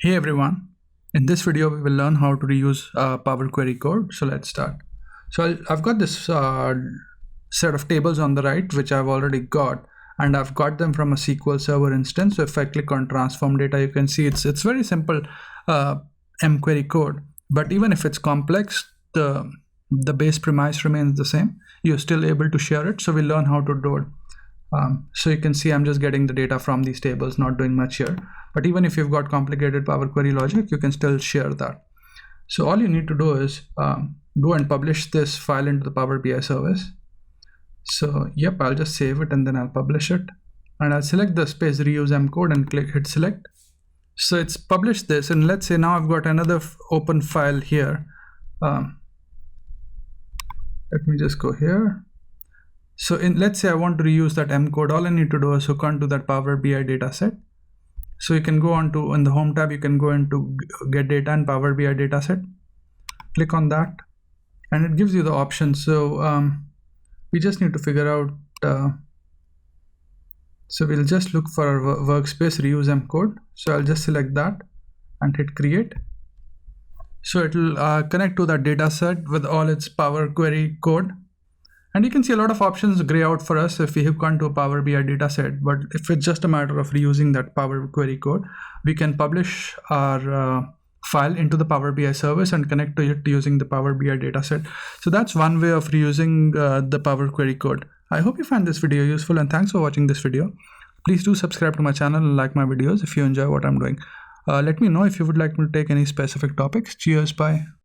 Hey everyone, in this video we will learn how to reuse Power Query code. So let's start. So I've got this set of tables on the right which I've already got, and I've got them from a SQL Server instance. So if I click on transform data, you can see it's very simple mQuery code, but even if it's complex, the base premise remains the same. You're still able to share it, so we'll learn how to do it. So you can see I'm just getting the data from these tables, not doing much here. But even if you've got complicated Power Query logic, you can still share that. So all you need to do is go and publish this file into the Power BI service. So yep, I'll just save it and then I'll publish it. And I'll select the space reuse M code and hit select. So it's published this, and let's say now I've got another open file here. Let me just go here. So let's say I want to reuse that M code. All I need to do is hook onto that Power BI dataset. So you can go on to, in the home tab, you can go into get data and Power BI dataset. Click on that and it gives you the options. So we just need to figure out, so we'll just look for our workspace reuse M code. So I'll just select that and hit create. So it will connect to that dataset with all its Power Query code. And you can see a lot of options gray out for us if we hook onto a Power BI dataset. But if it's just a matter of reusing that Power Query code, we can publish our file into the Power BI service and connect to it using the Power BI dataset. So that's one way of reusing the Power Query code. I hope you find this video useful, and thanks for watching this video. Please do subscribe to my channel and like my videos if you enjoy what I'm doing. Let me know if you would like me to take any specific topics. Cheers, bye.